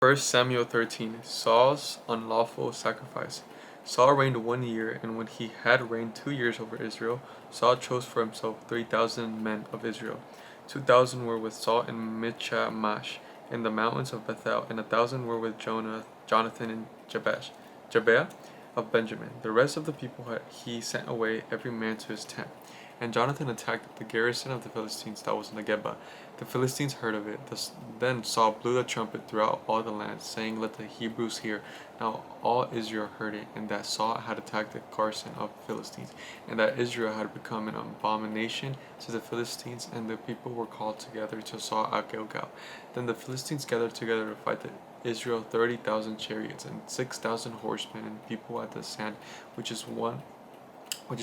First Samuel 13. Saul's unlawful sacrifice. Saul reigned 1 year, and when he had reigned 2 years over Israel, Saul chose for himself 3,000 men of Israel. 2,000 were with Saul in Michmash, in the mountains of Bethel, and 1,000 were with Jonathan in Gibeah of Benjamin. The rest of the people he sent away, every man to his tent. And Jonathan attacked the garrison of the Philistines that was in the Geba. The Philistines heard of it. Then Saul blew the trumpet throughout all the land, saying, "Let the Hebrews hear." Now all Israel heard it, and that Saul had attacked the garrison of the Philistines, and that Israel had become an abomination to the Philistines, and the people were called together to Saul at Gilgal. Then the Philistines gathered together to fight Israel 30,000 chariots and 6,000 horsemen and people at the sand, which is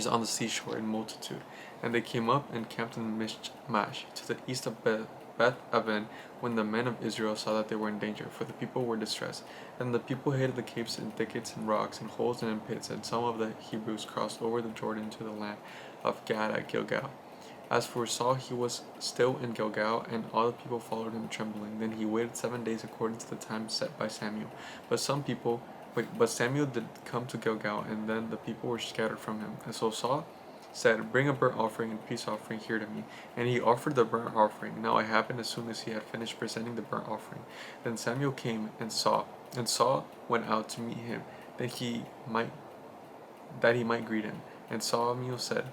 on the seashore in multitude. And they came up and camped in Michmash, to the east of Beth Aven, when the men of Israel saw that they were in danger, for the people were distressed. And the people hated the caves and thickets and rocks and holes and in pits, and some of the Hebrews crossed over the Jordan to the land of Gad at Gilgal. As for Saul, he was still in Gilgal, and all the people followed him trembling. Then he waited 7 days according to the time set by Samuel. But Samuel did come to Gilgal, and then the people were scattered from him. And so Saul said, "Bring a burnt offering and peace offering here to me." And he offered the burnt offering. Now it happened as soon as he had finished presenting the burnt offering. Then Samuel came and Saul went out to meet him, that he might greet him. And Samuel said,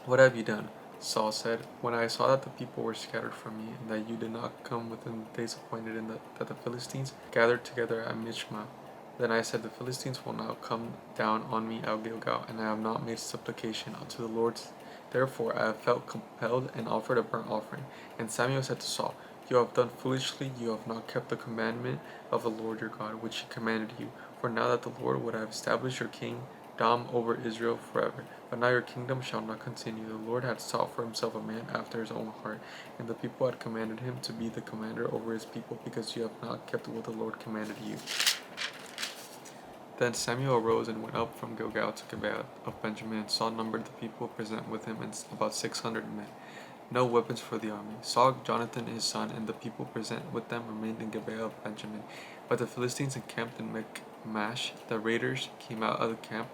"What have you done?" Saul said, "When I saw that the people were scattered from me, and that you did not come within the days appointed, and that the Philistines gathered together at Michmash, then I said, the Philistines will now come down on me at Gilgal, and I have not made supplication unto the Lord. Therefore I have felt compelled and offered a burnt offering." And Samuel said to Saul, "You have done foolishly. You have not kept the commandment of the Lord your God, which he commanded you. For now that the Lord would have established your kingdom over Israel forever. But now your kingdom shall not continue. The Lord had sought for himself a man after his own heart, and the people had commanded him to be the commander over his people, because you have not kept what the Lord commanded you." Then Samuel arose and went up from Gilgal to Gibeah of Benjamin, and Saul numbered the people present with him, and about 600 men. No weapons for the army. Saul, Jonathan his son, and the people present with them remained in Gibeah of Benjamin. But the Philistines encamped in Michmash. The raiders came out of the camp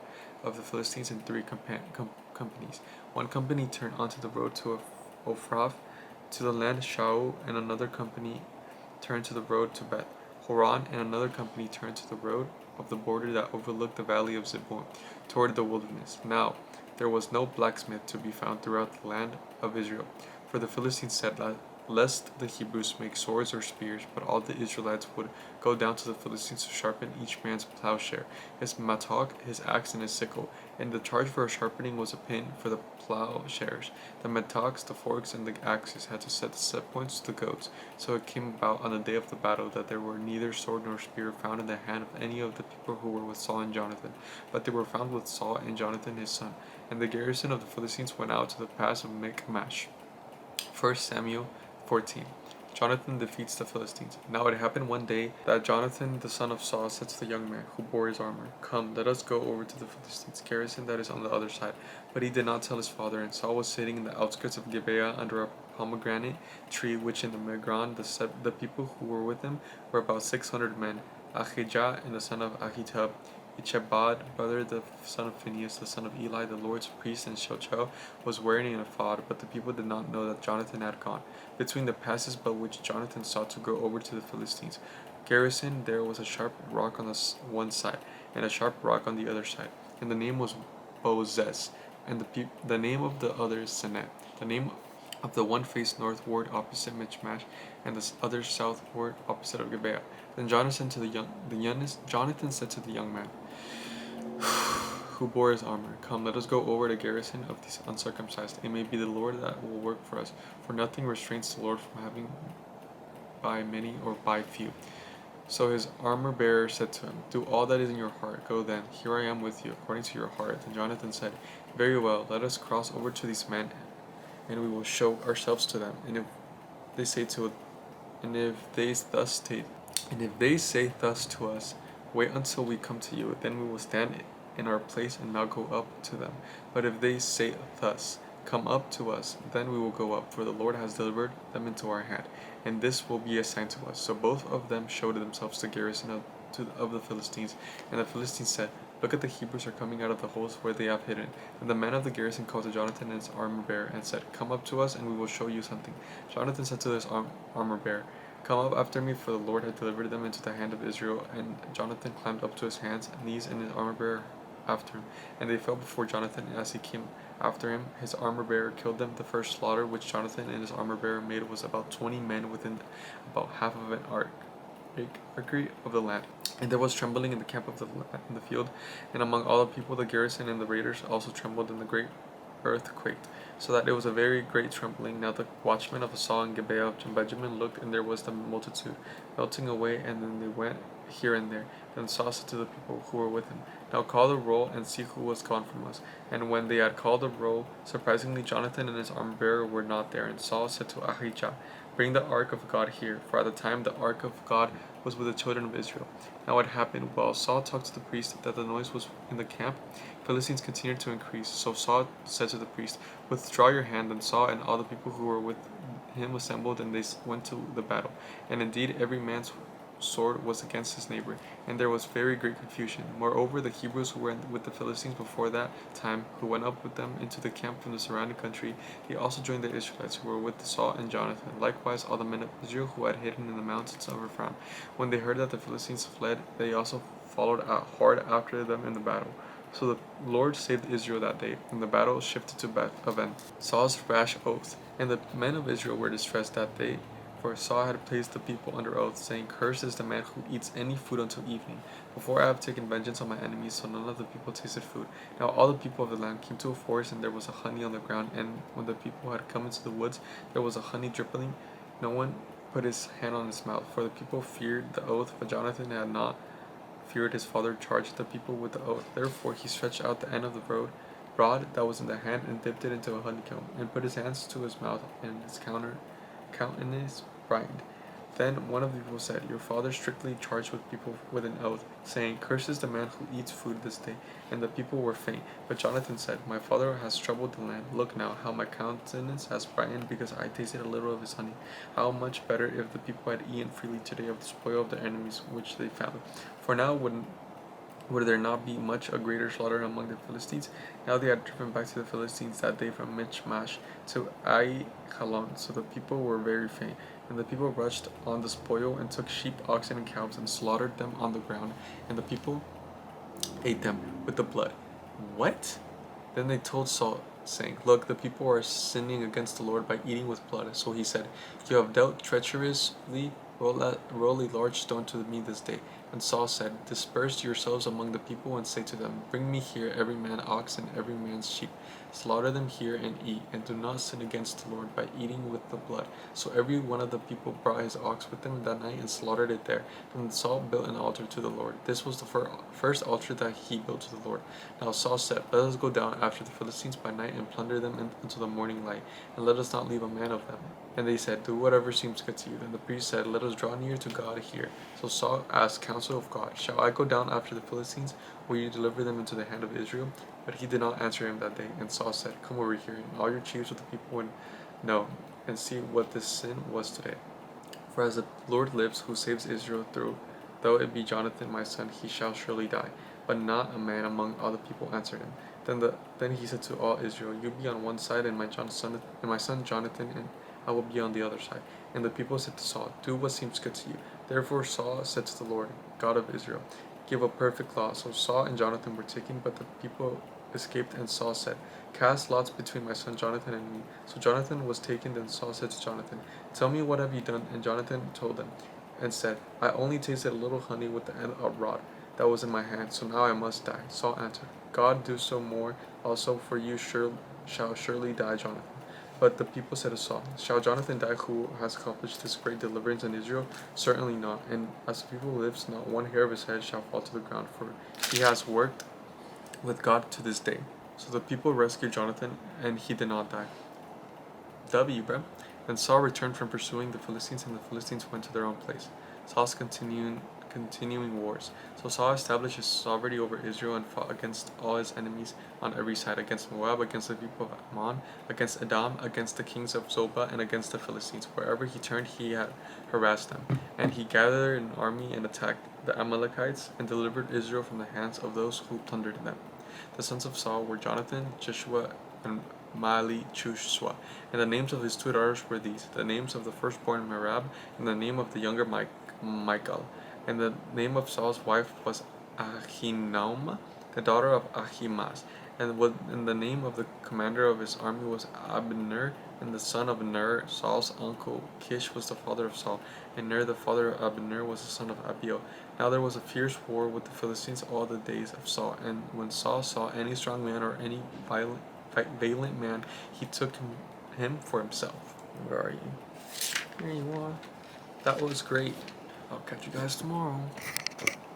of the Philistines in three companies. One company turned onto the road to Ophrah, to the land Shaul, and another company turned to the road to Beth Horon, and another company turned to the road of the border that overlooked the valley of Zeboim, toward the wilderness. Now there was no blacksmith to be found throughout the land of Israel, for the Philistines said, "Lest the Hebrews make swords or spears," but all the Israelites would go down to the Philistines to sharpen each man's plowshare, his mattock, his axe, and his sickle. And the charge for sharpening was a pin for the plowshares. The mattocks, the forks, and the axes had to set the set points to the goats. So it came about on the day of the battle that there were neither sword nor spear found in the hand of any of the people who were with Saul and Jonathan, but they were found with Saul and Jonathan his son. And the garrison of the Philistines went out to the pass of Michmash. 1 Samuel 14. Jonathan defeats the Philistines. Now it happened one day that Jonathan the son of Saul said to the young man who bore his armor, "Come, let us go over to the Philistines' garrison that is on the other side." But he did not tell his father, and Saul was sitting in the outskirts of Gibeah under a pomegranate tree, which in the Migron. The people who were with him were about 600 men. Ahijah and the son of Ahitub, Ichabod, brother the son of Phinehas, the son of Eli, the Lord's priest, and Shilcho, was wearing an ephod, but the people did not know that Jonathan had gone. Between the passes by which Jonathan sought to go over to the Philistines' garrison, there was a sharp rock on the one side, and a sharp rock on the other side, and the name was Bozez, and the name of the other is Senet. The name of the one faced northward opposite Michmash, and the other southward opposite of Gibeah. Then Jonathan said to the young man who bore his armor, "Come, let us go over the garrison of these uncircumcised. It may be the Lord that will work for us, for nothing restrains the Lord from having by many or by few." So his armor bearer said to him, "Do all that is in your heart. Go then, here I am with you, according to your heart." Then Jonathan said, "Very well, let us cross over to these men, and we will show ourselves to them. And if they say thus to us, 'Wait until we come to you,' then we will stand in our place and not go up to them. But if they say thus, Come up to us, then we will go up, for the Lord has delivered them into our hand, and this will be a sign to us. So both of them showed themselves to garrison of the Philistines, and the Philistines said, Look at the Hebrews are coming out of the holes where they have hidden. And the men of the garrison called to Jonathan and his armor bearer, and said, Come up to us, and we will show you something. Jonathan said to his armor bearer, Come up after me, for the Lord had delivered them into the hand of Israel. And Jonathan climbed up to his hands and knees, and his armor bearer after him. And they fell before Jonathan, and as he came after him, his armor bearer killed them. The first slaughter which Jonathan and his armor bearer made was about 20 men within about half of an archery of the land. And there was trembling in the camp in the field, and among all the people, the garrison and the raiders also trembled, and the great earth quaked, so that it was a very great trembling. Now the watchmen of Saul and Gibeah of Benjamin looked, and there was the multitude melting away, and then they went here and there. Then Saul said to the people who were with him, Now call the roll, and see who was gone from us. And when they had called the roll, surprisingly Jonathan and his armor bearer were not there. And Saul said to Ahijah, Bring the ark of God here, for at the time the ark of God was with the children of Israel. Now it happened, while Saul talked to the priest, that the noise was in the camp. Philistines continued to increase. So Saul said to the priest, Withdraw your hand. And Saul and all the people who were with him assembled, and they went to the battle. And indeed every man's sword was against his neighbor, and there was very great confusion. Moreover, the Hebrews who were with the Philistines before that time, who went up with them into the camp from the surrounding country, they also joined the Israelites who were with Saul and Jonathan. Likewise, all the men of Israel who had hidden in the mountains of Ephraim. When they heard that the Philistines fled, they also followed hard after them in the battle. So the Lord saved Israel that day, and the battle shifted to Beth-aven. Saul's rash oath. And the men of Israel were distressed that day, for Saul had placed the people under oath, saying, Cursed is the man who eats any food until evening, before I have taken vengeance on my enemies. So none of the people tasted food. Now all the people of the land came to a forest, and there was a honey on the ground. And when the people had come into the woods, there was a honey dripping. No one put his hand on his mouth, for the people feared the oath, but Jonathan had not feared his father charged the people with the oath. Therefore he stretched out the end of the rod that was in the hand, and dipped it into a honeycomb, and put his hands to his mouth, and his countenance brightened. Then one of the people said, Your father strictly charged with people with an oath, saying, Cursed is the man who eats food this day. And the people were faint. But Jonathan said, My father has troubled the land. Look now, how my countenance has brightened, because I tasted a little of his honey. How much better if the people had eaten freely today of the spoil of their enemies which they found. For now would there not be much a greater slaughter among the Philistines? Now they had driven back to the Philistines that day from Michmash to Aijalon. So the people were very faint. And the people rushed on the spoil, and took sheep, oxen, and calves, and slaughtered them on the ground. And the people ate them with the blood. What? Then they told Saul, saying, Look, the people are sinning against the Lord by eating with blood. So he said, You have dealt treacherously. Roll a large stone to me this day. And Saul said, Disperse yourselves among the people, and say to them, Bring me here every man ox and every man's sheep. Slaughter them here and eat, and do not sin against the Lord by eating with the blood. So every one of the people brought his ox with him that night, and slaughtered it there. And Saul built an altar to the Lord. This was the first altar that he built to the Lord. Now Saul said, Let us go down after the Philistines by night, and plunder them until the morning light, and let us not leave a man of them. And they said, Do whatever seems good to you. Then the priest said, Let us draw near to God here. So Saul asked counsel of God, Shall I go down after the Philistines? Will you deliver them into the hand of Israel? But he did not answer him that day. And Saul said, Come over here, and all your chiefs of the people would know, and see what this sin was today. For as the Lord lives, who saves Israel though it be Jonathan my son, he shall surely die. But not a man among all the people answered him. Then he said to all Israel, You be on one side, and my son Jonathan, and I will be on the other side. And the people said to Saul, Do what seems good to you. Therefore Saul said to the Lord, God of Israel, Give a perfect law. So Saul and Jonathan were taken, but the people escaped. And Saul said, Cast lots between my son Jonathan and me. So Jonathan was taken. Then Saul said to Jonathan, Tell me, what have you done? And Jonathan told him, and said, I only tasted a little honey with the end of a rod that was in my hand, so now I must die. Saul answered, God do so more also, for you shall surely die, Jonathan. But the people said to Saul, Shall Jonathan die, who has accomplished this great deliverance in Israel? Certainly not. And as the people lives, not one hair of his head shall fall to the ground, for he has worked with God to this day. So the people rescued Jonathan, and he did not die. Then Saul returned from pursuing the Philistines, and the Philistines went to their own place. Saul's continuing wars. So Saul established his sovereignty over Israel and fought against all his enemies on every side, against Moab, against the people of Ammon, against Edom, against the kings of Zobah, and against the Philistines. Wherever he turned, he had harassed them. And he gathered an army and attacked the Amalekites and delivered Israel from the hands of those who plundered them. The sons of Saul were Jonathan, Jeshua, and Malli-Chushwa. And the names of his two daughters were these: the names of the firstborn Merab, and the name of the younger Michal. And the name of Saul's wife was Ahinoam, the daughter of Ahimaaz. And the name of the commander of his army was Abner, and the son of Ner, Saul's uncle. Kish was the father of Saul, and Ner, the father of Abner, was the son of Abiel. Now there was a fierce war with the Philistines all the days of Saul, and when Saul saw any strong man or any valiant man, he took him for himself. Where are you? There you are. That was great. I'll catch you guys tomorrow.